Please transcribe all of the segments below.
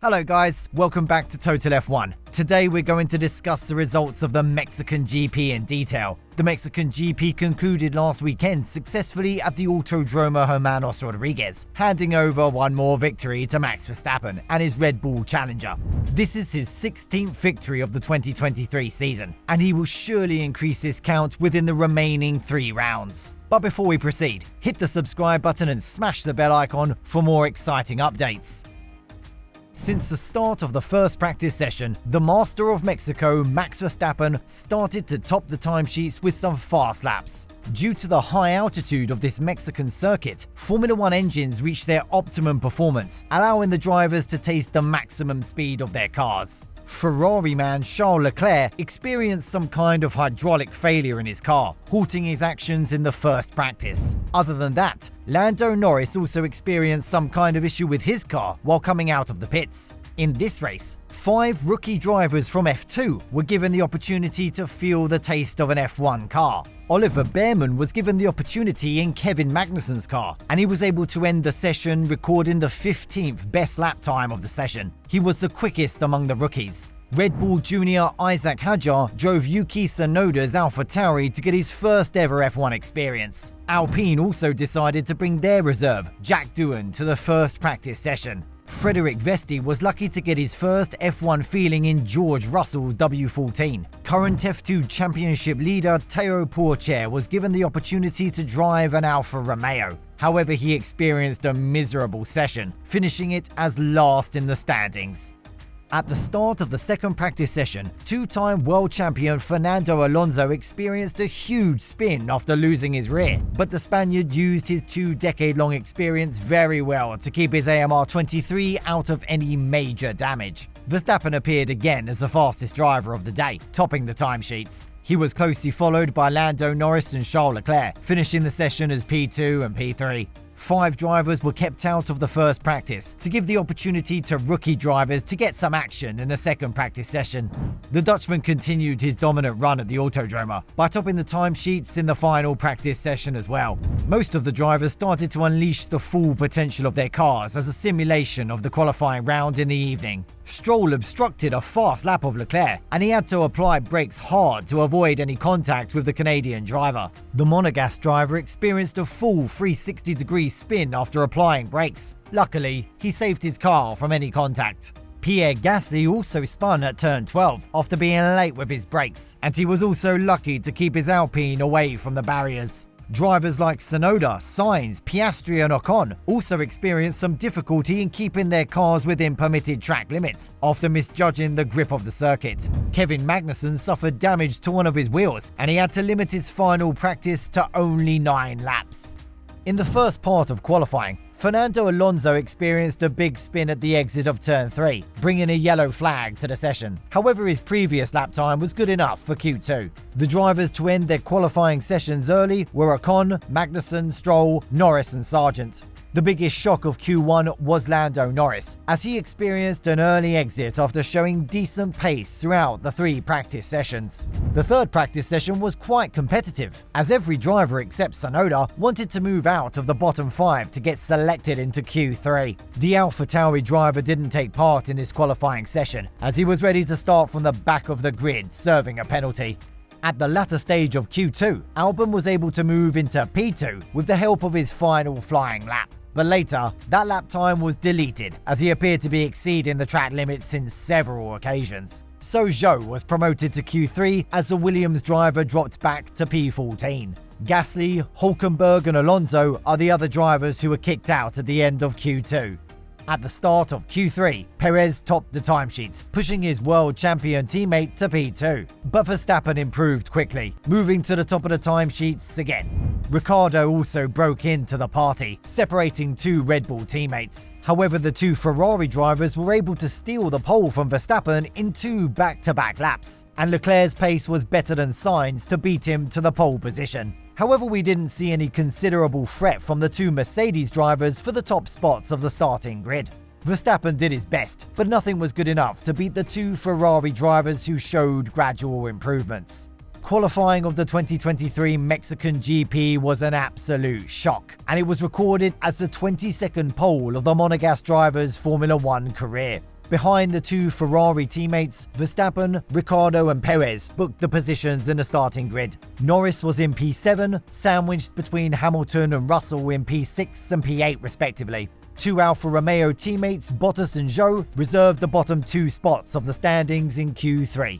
Hello guys, welcome back to Total F1. Today we're going to discuss the results of the Mexican GP in detail. The Mexican GP concluded last weekend successfully at the Autodromo Hermanos Rodriguez, handing over one more victory to Max Verstappen and his Red Bull challenger. This is his 16th victory of the 2023 season, and he will surely increase his count within the remaining 3 rounds. But before we proceed, hit the subscribe button and smash the bell icon for more exciting updates. Since the start of the first practice session, the Master of Mexico, Max Verstappen, started to top the timesheets with some fast laps. Due to the high altitude of this Mexican circuit, Formula 1 engines reach their optimum performance, allowing the drivers to taste the maximum speed of their cars. Ferrari man Charles Leclerc experienced some kind of hydraulic failure in his car, halting his actions in the first practice. Other than that, Lando Norris also experienced some kind of issue with his car while coming out of the pits. In this race, 5 rookie drivers from F2 were given the opportunity to feel the taste of an F1 car. Oliver Behrman was given the opportunity in Kevin Magnussen's car, and he was able to end the session recording the 15th best lap time of the session. He was the quickest among the rookies. Red Bull Junior Isaac Hadjar drove Yuki Tsunoda's AlphaTauri to get his first ever F1 experience. Alpine also decided to bring their reserve, Jack Doohan, to the first practice session. Frederic Vesti was lucky to get his first F1 feeling in George Russell's W14. Current F2 championship leader Teo Pourchaire was given the opportunity to drive an Alfa Romeo. However, he experienced a miserable session, finishing it as last in the standings. At the start of the second practice session, 2-time world champion Fernando Alonso experienced a huge spin after losing his rear, but the Spaniard used his 2-decade-long experience very well to keep his AMR 23 out of any major damage. Verstappen appeared again as the fastest driver of the day, topping the timesheets. He was closely followed by Lando Norris and Charles Leclerc, finishing the session as P2 and P3. 5 drivers were kept out of the first practice to give the opportunity to rookie drivers to get some action in the second practice session. The Dutchman continued his dominant run at the Autodromo by topping the timesheets in the final practice session as well. Most of the drivers started to unleash the full potential of their cars as a simulation of the qualifying round in the evening. Stroll obstructed a fast lap of Leclerc, and he had to apply brakes hard to avoid any contact with the Canadian driver. The Monegasque driver experienced a full 360-degree spin after applying brakes. Luckily, he saved his car from any contact. Pierre Gasly also spun at turn 12 after being late with his brakes, and he was also lucky to keep his Alpine away from the barriers. Drivers like Tsunoda, Sainz, Piastri and Ocon also experienced some difficulty in keeping their cars within permitted track limits after misjudging the grip of the circuit. Kevin Magnussen suffered damage to one of his wheels, and he had to limit his final practice to only 9 laps. In the first part of qualifying, Fernando Alonso experienced a big spin at the exit of turn 3, bringing a yellow flag to the session. However, his previous lap time was good enough for Q2. The drivers to end their qualifying sessions early were Ocon, Magnussen, Stroll, Norris and Sargent. The biggest shock of Q1 was Lando Norris, as he experienced an early exit after showing decent pace throughout the 3 practice sessions. The third practice session was quite competitive, as every driver except Tsunoda wanted to move out of the bottom 5 to get selected into Q3. The AlphaTauri driver didn't take part in this qualifying session, as he was ready to start from the back of the grid, serving a penalty. At the latter stage of Q2, Albon was able to move into P2 with the help of his final flying lap. But later, that lap time was deleted as he appeared to be exceeding the track limits in several occasions. So Zhou was promoted to Q3 as the Williams driver dropped back to P14. Gasly, Hülkenberg and Alonso are the other drivers who were kicked out at the end of Q2. At the start of Q3, Perez topped the timesheets, pushing his world champion teammate to P2. But Verstappen improved quickly, moving to the top of the timesheets again. Ricciardo also broke into the party, separating 2 Red Bull teammates. However, the 2 Ferrari drivers were able to steal the pole from Verstappen in 2 back-to-back laps, and Leclerc's pace was better than Sainz to beat him to the pole position. However, we didn't see any considerable threat from the 2 Mercedes drivers for the top spots of the starting grid. Verstappen did his best, but nothing was good enough to beat the 2 Ferrari drivers who showed gradual improvements. Qualifying of the 2023 Mexican GP was an absolute shock, and it was recorded as the 22nd pole of the Monegasque driver's Formula 1 career. Behind the two Ferrari teammates, Verstappen, Ricciardo and Perez booked the positions in the starting grid. Norris was in P7, sandwiched between Hamilton and Russell in P6 and P8 respectively. Two Alfa Romeo teammates, Bottas and Zhou, reserved the bottom two spots of the standings in Q3.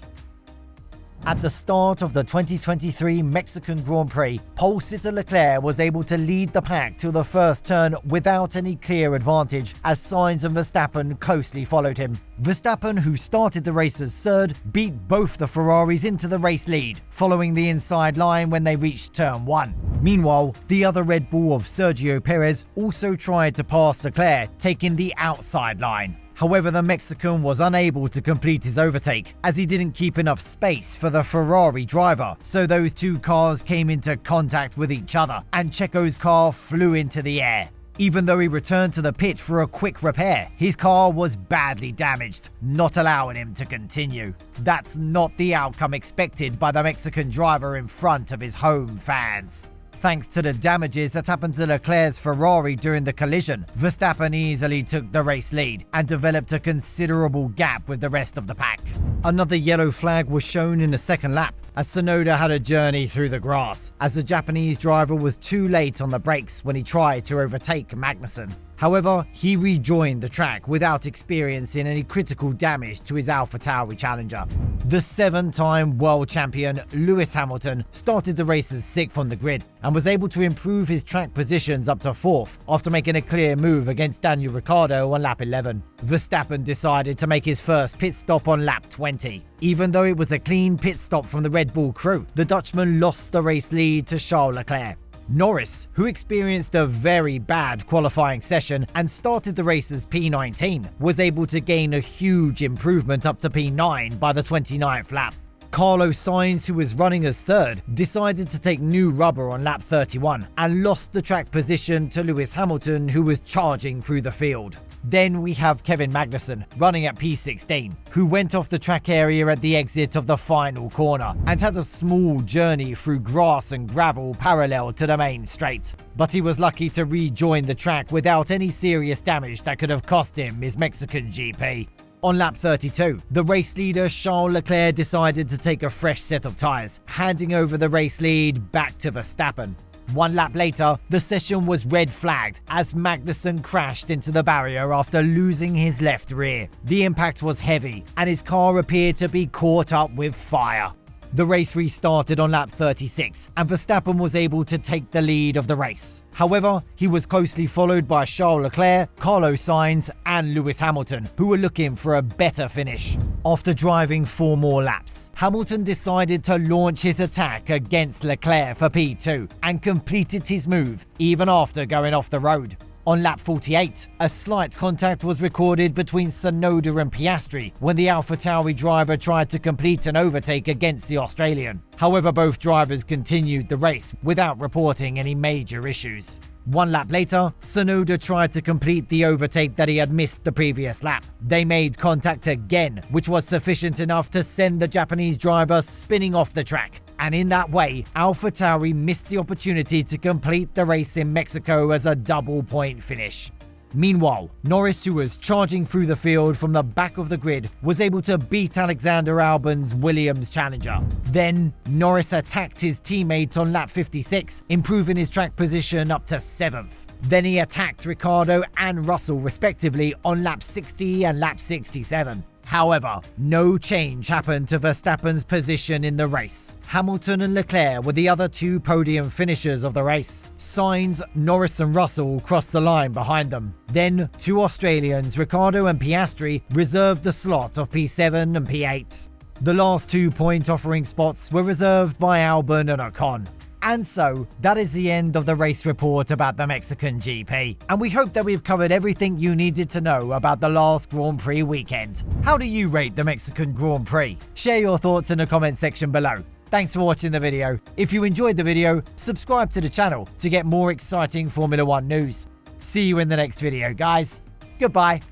At the start of the 2023 Mexican Grand Prix, pole sitter Leclerc was able to lead the pack till the first turn without any clear advantage, as Sainz and Verstappen closely followed him. Verstappen, who started the race as third, beat both the Ferraris into the race lead, following the inside line when they reached turn 1. Meanwhile, the other Red Bull of Sergio Perez also tried to pass Leclerc, taking the outside line. However, the Mexican was unable to complete his overtake, as he didn't keep enough space for the Ferrari driver, so those two cars came into contact with each other, and Checo's car flew into the air. Even though he returned to the pit for a quick repair, his car was badly damaged, not allowing him to continue. That's not the outcome expected by the Mexican driver in front of his home fans. Thanks to the damages that happened to Leclerc's Ferrari during the collision, Verstappen easily took the race lead and developed a considerable gap with the rest of the pack. Another yellow flag was shown in the second lap, as Tsunoda had a journey through the grass, as the Japanese driver was too late on the brakes when he tried to overtake Magnussen. However, he rejoined the track without experiencing any critical damage to his AlphaTauri challenger. The 7-time world champion Lewis Hamilton started the race as 6th on the grid and was able to improve his track positions up to 4th after making a clear move against Daniel Ricciardo on lap 11. Verstappen decided to make his first pit stop on lap 20. Even though it was a clean pit stop from the Red Bull crew, the Dutchman lost the race lead to Charles Leclerc. Norris, who experienced a very bad qualifying session and started the race as P19, was able to gain a huge improvement up to P9 by the 29th lap. Carlos Sainz, who was running as third, decided to take new rubber on lap 31 and lost the track position to Lewis Hamilton, who was charging through the field. Then we have Kevin Magnussen, running at P16, who went off the track area at the exit of the final corner and had a small journey through grass and gravel parallel to the main straight. But he was lucky to rejoin the track without any serious damage that could have cost him his Mexican GP. On lap 32, the race leader Charles Leclerc decided to take a fresh set of tyres, handing over the race lead back to Verstappen. 1 lap later, the session was red flagged as Magnussen crashed into the barrier after losing his left rear. The impact was heavy and his car appeared to be caught up with fire. The race restarted on lap 36 and Verstappen was able to take the lead of the race. However, he was closely followed by Charles Leclerc, Carlos Sainz and Lewis Hamilton, who were looking for a better finish. After driving 4 more laps, Hamilton decided to launch his attack against Leclerc for P2 and completed his move even after going off the road. On lap 48, a slight contact was recorded between Tsunoda and Piastri when the AlphaTauri driver tried to complete an overtake against the Australian. However, both drivers continued the race without reporting any major issues. 1 lap later, Tsunoda tried to complete the overtake that he had missed the previous lap. They made contact again, which was sufficient enough to send the Japanese driver spinning off the track. And in that way, AlphaTauri missed the opportunity to complete the race in Mexico as a double-point finish. Meanwhile, Norris, who was charging through the field from the back of the grid, was able to beat Alexander Albon's Williams challenger. Then, Norris attacked his teammate on lap 56, improving his track position up to 7th. Then he attacked Ricciardo and Russell respectively on lap 60 and lap 67. However, no change happened to Verstappen's position in the race. Hamilton and Leclerc were the other 2 podium finishers of the race. Sainz, Norris and Russell crossed the line behind them. Then, 2 Australians, Ricciardo and Piastri, reserved the slot of P7 and P8. The last 2 point offering spots were reserved by Albon and Ocon. And so, that is the end of the race report about the Mexican GP, and we hope that we've covered everything you needed to know about the last Grand Prix weekend. How do you rate the Mexican Grand Prix? Share your thoughts in the comment section below. Thanks for watching the video. If you enjoyed the video, subscribe to the channel to get more exciting Formula 1 news. See you in the next video, guys. Goodbye.